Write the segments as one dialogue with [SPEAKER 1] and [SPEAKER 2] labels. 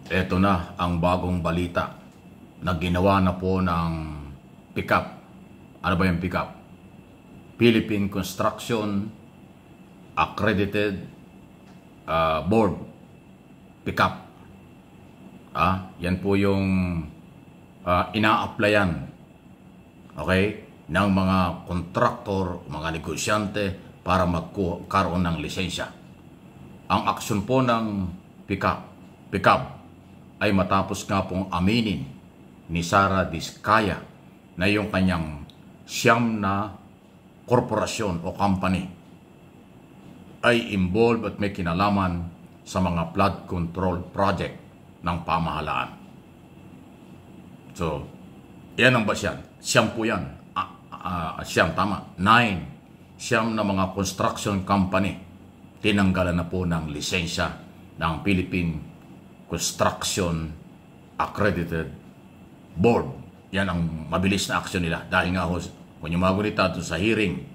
[SPEAKER 1] Ito na ang bagong balita na ginawa na po ng PICAP. Ano ba yung PICAP? Philippine Construction Accredited Board. PICAP. Yan po yung ina-applyan, okay, ng mga kontraktor, mga negosyante para magkaroon ng lisensya. Ang aksyon po ng PICAP ay matapos nga pong aminin ni Sara Diskaya na yung kanyang siyam na korporasyon o company ay involved at may kinalaman sa mga flood control project ng pamahalaan. So, yan ang ba siyan? Siyam po yan. Siyam, tama. 9. Siyam na mga construction company tinanggalan na po ng lisensya ng Philippine Construction Accredited Board. Yan ang mabilis na aksyon nila. Dahil nga ho, kung yung mga gunita doon sa hearing,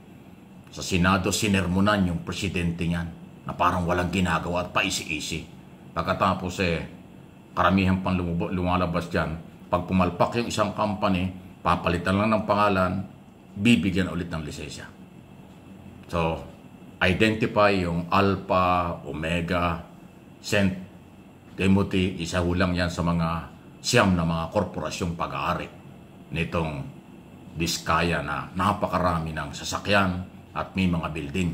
[SPEAKER 1] sa Senado, sinermonan yung presidente niyan na parang walang ginagawa at paisi-isi. Pagkatapos karamihan pang lumalabas dyan, pag pumalpak yung isang company, papalitan lang ng pangalan, bibigyan ulit ng lisensya. So, identify yung Alpha, Omega, St. Timothy, isa hulang yan sa mga siyam na mga korporasyong pag-aari nitong Diskaya na napakarami ng sasakyan at may mga building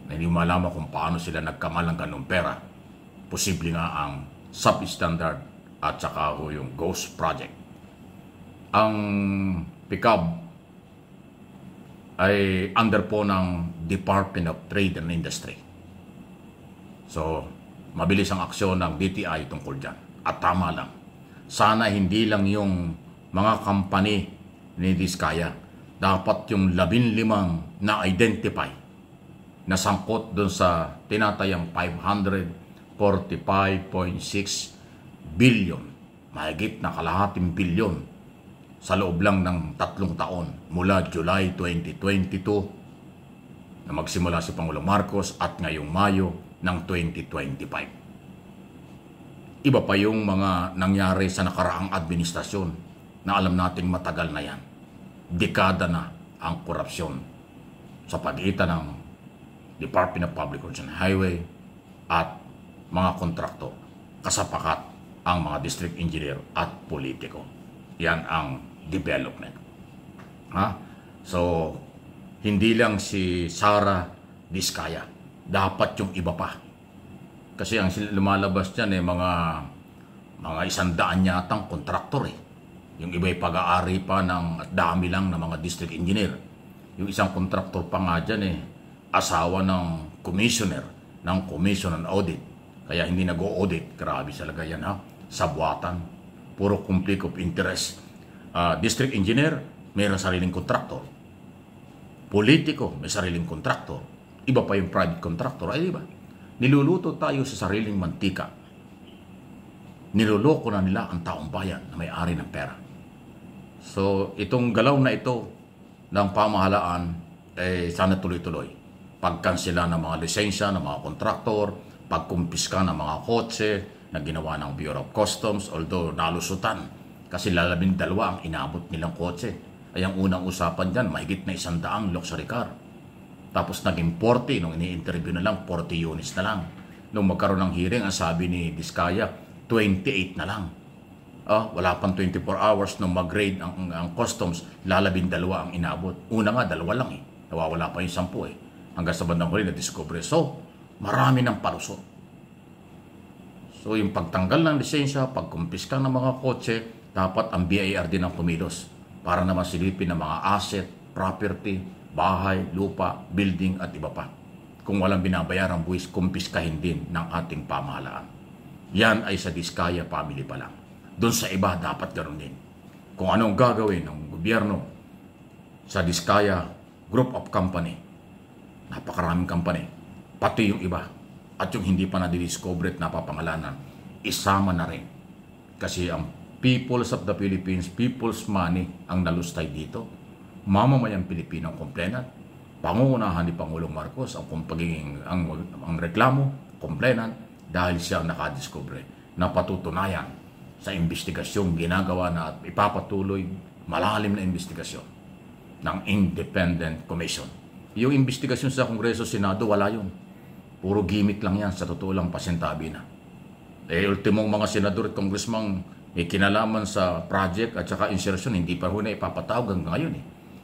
[SPEAKER 1] na hindi malaman kung paano sila nagkamal ng ganung pera. Posible nga ang substandard at saka yung ghost project. Ang PICAP ay under po ng Department of Trade and Industry. So, mabilis ang aksyon ng DTI tungkol dyan. At tama lang. Sana hindi lang yung mga company ni Diskaya. Dapat yung 15 na identify na sangkot doon sa tinatayang 545.6 billion. Mahigit na kalahating bilyon sa loob lang ng 3 taon mula July 2022 na magsimula si Pangulong Marcos at ngayong Mayo ng 2025. Iba pa yung mga nangyari sa nakaraang administrasyon na alam nating matagal na yan. Dekada na ang korupsyon sa pagitan ng Department of Public Works and Highway at mga kontraktor. Kasapakat ang mga district engineer at politiko. Yan ang development. So, hindi lang si Sara Diskaya. Dapat yung iba pa. Kasi ang lumalabas dyan mga 100 yatang kontraktor . Yung iba'y pag-aari pa ng dami lang ng mga district engineer. Yung isang kontraktor pa nga dyan asawa ng commissioner ng Commission on Audit. Kaya hindi nag-o-audit. Grabe talaga yan Sabuatan. Puro conflict of interest. District engineer, mayroong sariling kontraktor. Politiko, may sariling kontraktor. Iba pa yung private contractor. Ay, diba? Niluluto tayo sa sariling mantika. Niloloko na nila ang taong bayan na may-ari ng pera. So, itong galaw na ito ng pamahalaan, sana tuloy-tuloy. Pagkansela ng mga lisensya ng mga kontraktor, pagkumpiska ng mga kotse na ginawa ng Bureau of Customs, although nalusutan kasi 12 ang inabot nilang kotse. Ay ang unang usapan dyan, mahigit na 100 luxury car. Tapos naging 40, nung ini-interview na lang, 40 units na lang. Nung magkaroon ng hearing, ang sabi ni Diskaya, 28 na lang. Wala pang 24 hours nung mag-grade ang customs, 12 ang inabot. Una nga, 2 lang Nawawala pa yung 10 Hanggang sa bandang huli na-discover. So, marami ng palusot. So, yung pagtanggal ng lisensya, pagkumpiska ng mga kotse, dapat ang BIR din ang kumilos para naman silipin ng mga asset, property, bahay, lupa, building at iba pa. Kung walang binabayarang buwis, kumpiskahin din ng ating pamahalaan. Yan ay sa Diskaya family pa lang. Doon sa iba, dapat ganoon din. Kung anong gagawin ng gobyerno sa Diskaya Group of Company, napakaraming company, pati yung iba, at yung hindi pa na-discover at napapangalanan, isama na rin. Kasi ang peoples of the Philippines, people's money ang nalustay dito. Mamamayang Pilipinong complainant, pangungunahan ni Pangulong Marcos ang reklamo, complainant, dahil siya ang nakadiscover. na patutunayan sa investigasyong ginagawa na at ipapatuloy malalim na investigasyon ng Independent Commission. Yung investigasyon sa Kongreso, Senado, wala yun. Puro gimmick lang yan, sa totoo lang pasintabi na. Ultimong mga senador at congressman may kinalaman sa project at saka insertion, hindi pa ho na ipapatawag hanggang ngayon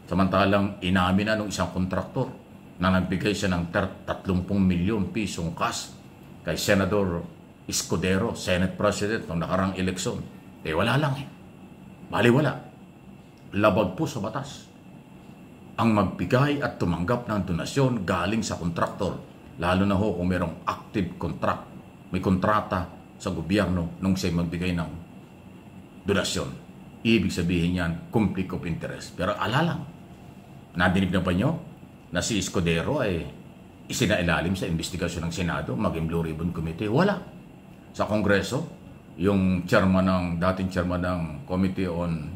[SPEAKER 1] Samantalang inamin na ng isang kontraktor na nagbigay siya ng 30 milyon pisong cash kay Senador Escudero, Senate President, ng nakarang eleksyon. Wala lang Baliwala. Labag po sa batas ang magbigay at tumanggap ng donasyon galing sa kontraktor, lalo na ho kung mayroong active contract, may kontrata sa gobyerno nung siya magbigay ng donasyon. Ibig sabihin yan, conflict of interest. Pero alalang, nadinig na ba nyo na si Escudero ay isinailalim sa investigasyon ng Senado, maging Blue Ribbon Committee? Wala. Sa Kongreso, yung dating chairman ng Committee on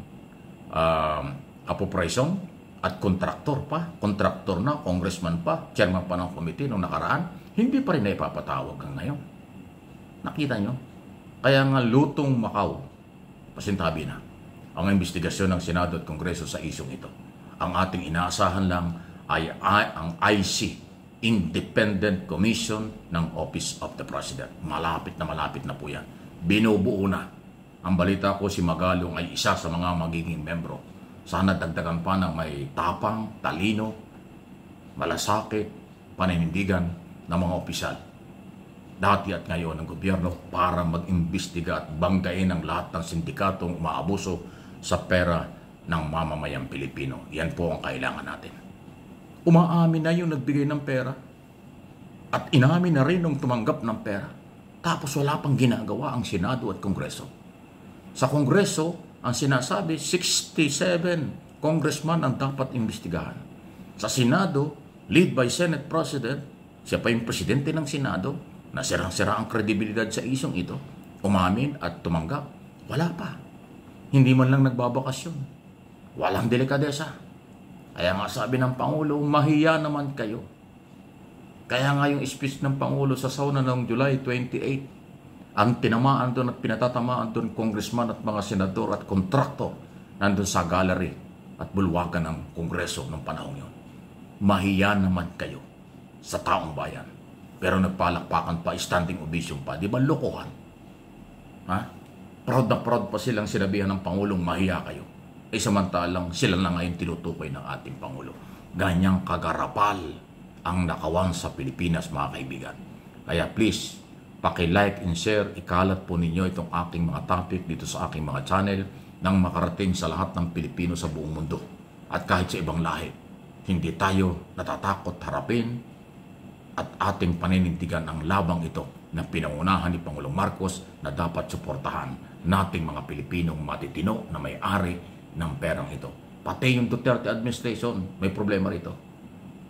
[SPEAKER 1] Appropriation at kontraktor na, congressman pa, chairman pa ng committee nung nakaraan, hindi pa rin na ipapatawag hanggang ngayon. Nakita nyo? Kaya nga lutong Macau, pasintabi na ang investigasyon ng Senado at Kongreso sa isyong ito. Ang ating inaasahan lang ay ang IC, Independent Commission ng Office of the President. Malapit na po yan. Binubuo na. Ang balita ko, si Magalong ay isa sa mga magiging membro. Sana dagdagan pa ng may tapang, talino, malasakit, paninindigan ng mga opisyal dati at ngayon ng gobyerno para mag-imbestiga at banggain ang lahat ng sindikatong umaabuso sa pera ng mamamayang Pilipino. Yan po ang kailangan natin. Umaamin na yung nagbigay ng pera at inamin na rin nung tumanggap ng pera. Tapos wala pang ginagawa ang Senado at Kongreso. Sa Kongreso, ang sinasabi, 67 congressman ang dapat imbestigahan. Sa Senado, lead by Senate President, siya pa yung presidente ng Senado, nasirang-sira ang kredibilidad sa isyong ito. Umamin at tumanggap. Wala pa. Hindi man lang nagbabakasyon. Walang delikadesa. Kaya nga sabi ng Pangulo, mahiya naman kayo. Kaya nga yung speech ng Pangulo sa sauna noong July 28, ang tinamaan doon at pinatatamaan doon congressman at mga senador at kontraktor nandun sa gallery at bulwagan ng Kongreso ng panahon yun. Mahiya naman kayo sa taong bayan. Pero nagpalakpakan pa, standing ovation pa. Di ba lokohan? Proud na proud pa silang sinabihan ng Pangulong mahiya kayo. Samantalang sila na ngayon tinutukoy ng ating Pangulo. Ganyang kagarapal ang nakawan sa Pilipinas, mga kaibigan. Kaya please, paki-like and share, ikalat po ninyo itong aking mga topic dito sa aking mga channel nang makarating sa lahat ng Pilipino sa buong mundo. At kahit sa ibang lahi, hindi tayo natatakot harapin at ating paninindigan ang labang ito na pinangunahan ni Pangulong Marcos na dapat suportahan nating mga Pilipinong matitino na may-ari ng perang ito. Pati yung Duterte administration, may problema rito.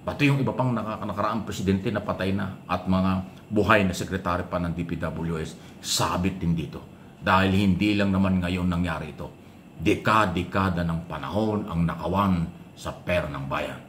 [SPEAKER 1] Pati yung iba pang nakakaraang presidente na patay na at mga buhay na sekretary pa ng DPWS, sabit din dito. Dahil hindi lang naman ngayon nangyari ito. Dekada ng panahon ang nakawan sa pera ng bayan.